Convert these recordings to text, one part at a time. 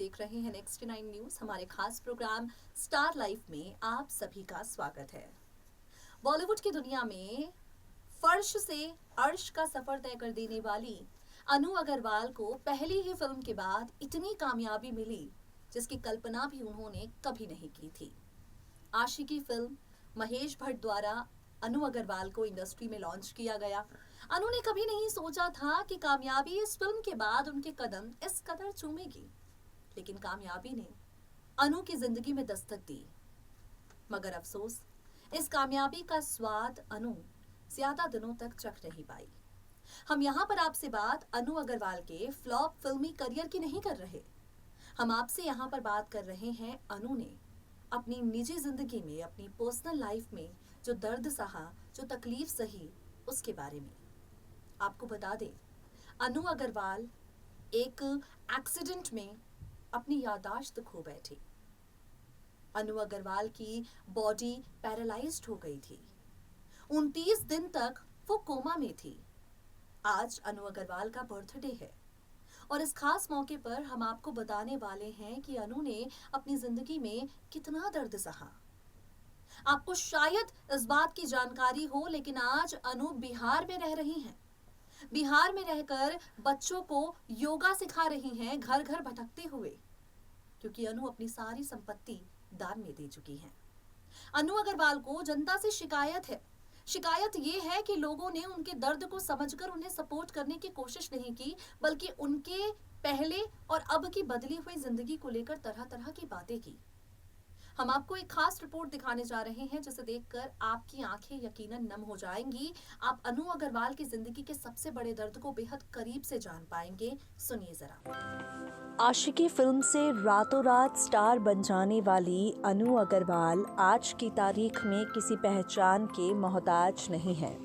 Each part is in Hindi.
देख रहे हैं नेक्स्ट 9 न्यूज। हमारे खास प्रोग्राम स्टार लाइफ में आप सभी का स्वागत है। बॉलीवुड की दुनिया में फर्श से अर्श का सफर तय कर देने वाली अनु अग्रवाल को पहली ही फिल्म के बाद इतनी कामयाबी मिली जिसकी कल्पना भी उन्होंने कभी नहीं की थी। आशिकी फिल्म महेश भट्ट द्वारा अनु अग्रवाल को इंडस्ट्री में लॉन्च किया गया। अनु ने कभी नहीं सोचा था कि कामयाबी इस फिल्म के बाद उनके कदम इस कदर चूमेगी, लेकिन कामयाबी ने अनु की जिंदगी में दस्तक दी। मगर अफसोस, इस कामयाबी का स्वाद अनु ज्यादा दिनों तक चख नहीं पाई। हम यहाँ पर आपसे बात अनु अग्रवाल के फ्लॉप फिल्मी करियर की नहीं कर रहे। हम आपसे यहाँ पर बात कर रहे हैं अनु ने अपनी निजी जिंदगी में, अपनी पर्सनल लाइफ में जो दर्द सहा, जो तकलीफ सही, उसके बारे में। आपको बता दें, अनु अग्रवाल एक एक्सीडेंट में अपनी याददाश्त खो बैठी। अनु अग्रवाल की बॉडी पैरालाइज्ड हो गई थी। 29 दिन तक वो कोमा में थी। आज अनु अग्रवाल का बर्थडे है और इस खास मौके पर हम आपको बताने वाले हैं कि अनु ने अपनी जिंदगी में कितना दर्द सहा। आपको शायद इस बात की जानकारी हो, लेकिन आज अनु बिहार में रह रही हैं। बिहार में रहकर बच्चों को योगा सिखा रही हैं, घर घर भटकते हुए, क्योंकि अनु अपनी सारी संपत्ति दान में दे चुकी हैं। अनु अग्रवाल को जनता से शिकायत है। शिकायत ये है कि लोगों ने उनके दर्द को समझकर उन्हें सपोर्ट करने की कोशिश नहीं की, बल्कि उनके पहले और अब की बदली हुई जिंदगी को लेकर तरह तरह की बातें की। हम आपको एक खास रिपोर्ट दिखाने जा रहे हैं जिसे देखकर आपकी आंखें यकीनन नम हो जाएंगी। आप अनु अग्रवाल की जिंदगी के सबसे बड़े दर्द को बेहद करीब से जान पाएंगे। सुनिए जरा। आशिकी फिल्म से रातों रात स्टार बन जाने वाली अनु अग्रवाल आज की तारीख में किसी पहचान के मोहताज नहीं है।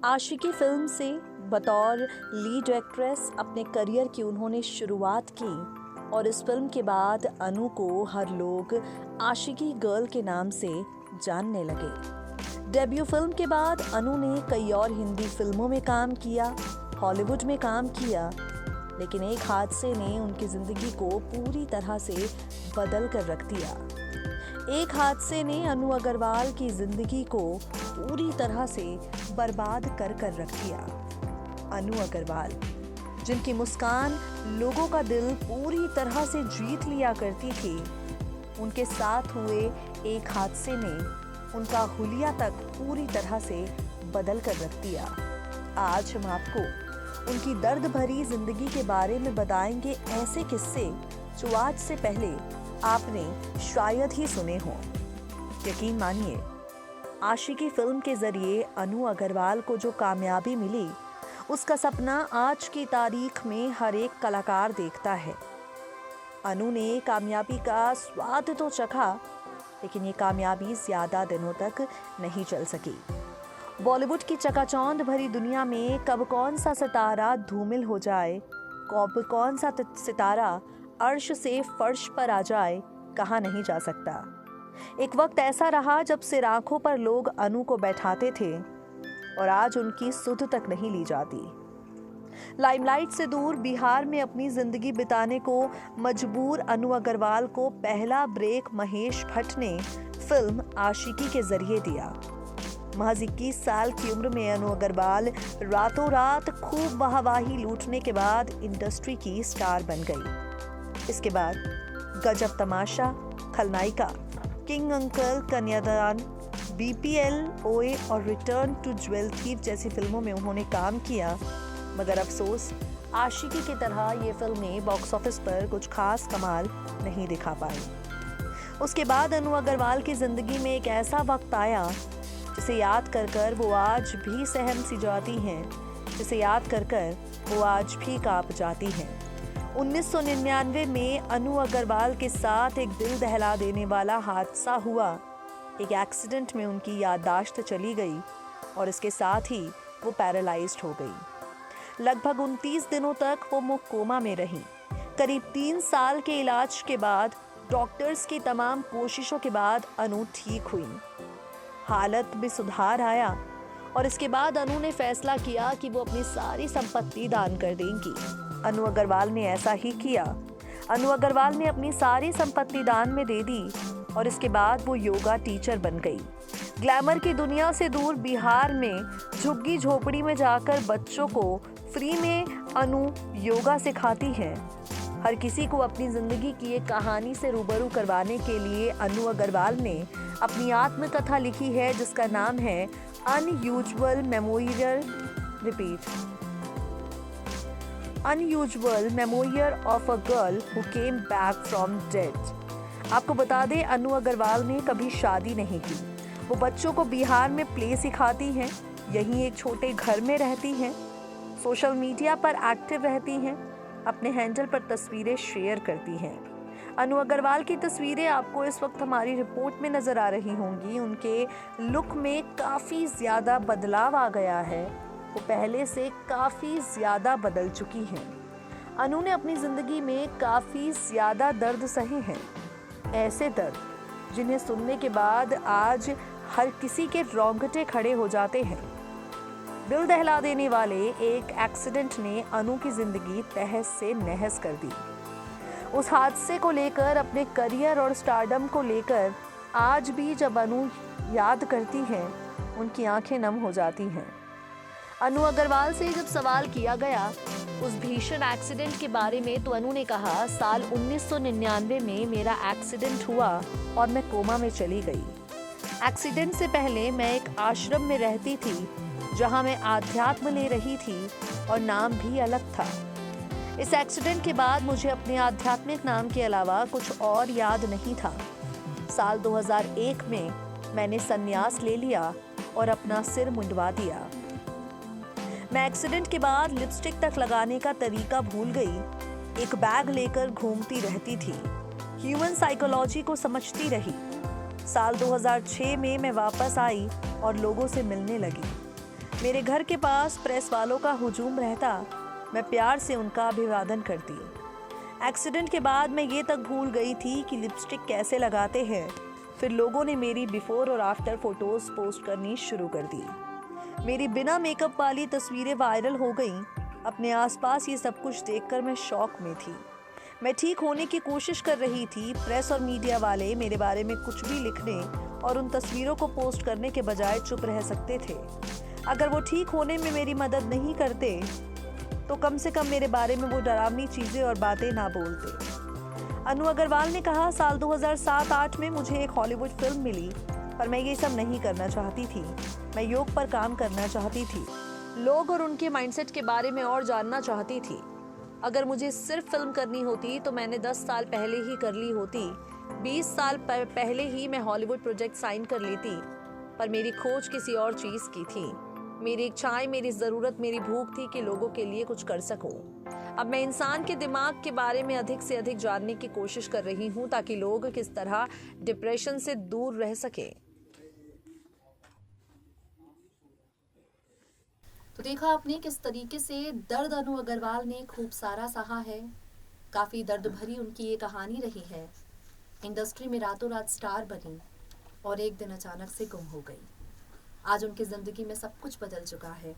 आशिकी फिल्म से बतौर लीड एक्ट्रेस अपने करियर की उन्होंने शुरुआत की और इस फिल्म के बाद अनु को हर लोग आशिकी गर्ल के नाम से जानने लगे। डेब्यू फिल्म के बाद अनु ने कई और हिंदी फिल्मों में काम किया, हॉलीवुड में काम किया, लेकिन एक हादसे ने उनकी ज़िंदगी को पूरी तरह से बदल कर रख दिया। एक हादसे ने अनु अग्रवाल की ज़िंदगी को पूरी तरह से बर्बाद कर रख दिया। अनु अग्रवाल, जिनकी मुस्कान लोगों का दिल पूरी तरह से जीत लिया करती थी, उनके साथ हुए एक हादसे ने उनका हुलिया तक पूरी तरह से बदल कर रख दिया। आज हम आपको उनकी दर्द भरी जिंदगी के बारे में बताएंगे ऐसे किस्से जो आज से पहले आपने शायद ही सुने हों। यकीन मानिए, आशिकी फिल्म के जरिए अनु अग्रवाल को जो कामयाबी मिली, उसका सपना आज की तारीख में हर एक कलाकार देखता है। अनु ने कामयाबी का स्वाद तो चखा, लेकिन ये कामयाबी ज़्यादा दिनों तक नहीं चल सकी। बॉलीवुड की चकाचौंध भरी दुनिया में कब कौन सा सितारा धूमिल हो जाए, कब कौन सा सितारा अर्श से फर्श पर आ जाए, कहा नहीं जा सकता। एक वक्त ऐसा रहा जब सिर आंखों पर लोग अनु को बैठाते थे और आज उनकी सुध तक नहीं ली जाती। लाइमलाइट से दूर बिहार में अपनी जिंदगी बिताने को मजबूर अनु अग्रवाल को पहला ब्रेक महेश भट्ट ने फिल्म आशिकी के जरिए दिया। महज 21 साल की उम्र में अनु अग्रवाल रातों रात खूब वाहवाही लूटने के बाद इंडस्ट्री की स्टार बन गई। इसके बाद गजब तमाशा, खलनायिका, किंग अंकल, कन्यादान, BPL, OA और रिटर्न टू ज्वेल थीफ जैसी फिल्मों में उन्होंने काम किया। मगर अफसोस, आशिकी की तरह ये फिल्में बॉक्स ऑफिस पर कुछ खास कमाल नहीं दिखा पाई। उसके बाद अनु अग्रवाल की ज़िंदगी में एक ऐसा वक्त आया जिसे याद कर वो आज भी सहम सी जाती हैं, जिसे याद कर वो आज भी कांप जाती हैं। 1999 में अनु अग्रवाल के साथ एक दिल दहला देने वाला हादसा हुआ। एक एक्सीडेंट में उनकी याददाश्त चली गई और इसके साथ ही वो पैरालाइज्ड हो गई। लगभग 29 दिनों तक वो कोमा में रही। करीब 3 साल के इलाज के बाद, डॉक्टर्स की तमाम कोशिशों के बाद अनु ठीक हुई। हालत में सुधार आया और इसके बाद अनु ने फैसला किया कि वो अपनी सारी संपत्ति दान कर देंगी। अनु अग्रवाल ने ऐसा ही किया। अनु अग्रवाल ने अपनी सारी संपत्ति दान में दे दी और इसके बाद वो योगा टीचर बन गई। ग्लैमर की दुनिया से दूर बिहार में झुग्गी झोपड़ी में जाकर बच्चों को फ्री में अनु योगा सिखाती है। हर किसी को अपनी जिंदगी की एक कहानी से रूबरू करवाने के लिए अनु अग्रवाल ने अपनी आत्मकथा लिखी है, जिसका नाम है unusual memorial of a girl who came back from death. आपको बता दें, अनु अग्रवाल ने कभी शादी नहीं की। वो बच्चों को बिहार में प्ले सिखाती हैं, यहीं एक छोटे घर में रहती हैं, सोशल मीडिया पर एक्टिव रहती हैं, अपने हैंडल पर तस्वीरें शेयर करती हैं। अनु अग्रवाल की तस्वीरें आपको इस वक्त हमारी रिपोर्ट में नजर आ रही होंगी। उनके लुक में काफ़ी ज़्यादा बदलाव आ गया है, वो पहले से काफ़ी ज़्यादा बदल चुकी हैं। अनु ने अपनी ज़िंदगी में काफ़ी ज़्यादा दर्द सहे हैं, ऐसे दर्द जिन्हें सुनने के बाद आज हर किसी के रोंगटे खड़े हो जाते हैं। दिल दहला देने वाले एक एक्सीडेंट ने अनु की जिंदगी तहस से नहस कर दी। उस हादसे को लेकर, अपने करियर और स्टारडम को लेकर आज भी जब अनु याद करती हैं, उनकी आंखें नम हो जाती हैं। अनु अग्रवाल से जब सवाल किया गया उस भीषण एक्सीडेंट के बारे में, तो अनु ने कहा, साल 1999 में मेरा एक्सीडेंट हुआ और मैं कोमा में चली गई। एक्सीडेंट से पहले मैं एक आश्रम में रहती थी, जहां मैं आध्यात्म ले रही थी और नाम भी अलग था। इस एक्सीडेंट के बाद मुझे अपने आध्यात्मिक नाम के अलावा कुछ और याद नहीं था। साल 2001 में मैंने संन्यास ले लिया और अपना सिर मुंडवा दिया। मैं एक्सीडेंट के बाद लिपस्टिक तक लगाने का तरीका भूल गई। एक बैग लेकर घूमती रहती थी, ह्यूमन साइकोलॉजी को समझती रही। साल 2006 में मैं वापस आई और लोगों से मिलने लगी। मेरे घर के पास प्रेस वालों का हुजूम रहता, मैं प्यार से उनका अभिवादन करती। एक्सीडेंट के बाद मैं ये तक भूल गई थी कि लिपस्टिक कैसे लगाते हैं। फिर लोगों ने मेरी बिफोर और आफ्टर फोटोज पोस्ट करनी शुरू कर दी। मेरी बिना मेकअप वाली तस्वीरें वायरल हो गईं। अपने आसपास ये सब कुछ देखकर मैं शॉक में थी। मैं ठीक होने की कोशिश कर रही थी। प्रेस और मीडिया वाले मेरे बारे में कुछ भी लिखने और उन तस्वीरों को पोस्ट करने के बजाय चुप रह सकते थे। अगर वो ठीक होने में मेरी मदद नहीं करते तो कम से कम मेरे बारे में वो डरावनी चीज़ें और बातें ना बोलते। अनु अग्रवाल ने कहा, साल 2007-8 में मुझे एक हॉलीवुड फिल्म मिली, पर मैं ये सब नहीं करना चाहती थी। मैं योग पर काम करना चाहती थी, लोग और उनके माइंडसेट के बारे में और जानना चाहती थी। अगर मुझे सिर्फ फिल्म करनी होती तो मैंने 10 साल पहले ही कर ली होती। 20 साल पहले ही मैं हॉलीवुड प्रोजेक्ट साइन कर लेती, पर मेरी खोज किसी और चीज़ की थी। मेरी इच्छाएं, मेरी ज़रूरत, मेरी भूख थी कि लोगों के लिए कुछ कर सकूं। अब मैं इंसान के दिमाग के बारे में अधिक से अधिक जानने की कोशिश कर रही हूं, ताकि लोग किस तरह डिप्रेशन से दूर रह सकें। तो देखा आपने किस तरीके से दर्द अनु अग्रवाल ने खूब सारा सहा है। काफ़ी दर्द भरी उनकी ये कहानी रही है। इंडस्ट्री में रातों रात स्टार बनी और एक दिन अचानक से गुम हो गई। आज उनकी ज़िंदगी में सब कुछ बदल चुका है।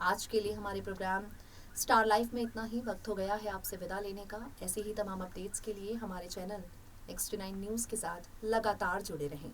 आज के लिए हमारे प्रोग्राम स्टार लाइफ में इतना ही। वक्त हो गया है आपसे विदा लेने का। ऐसे ही तमाम अपडेट्स के लिए हमारे चैनल Next 9 न्यूज़ के साथ लगातार जुड़े रहें।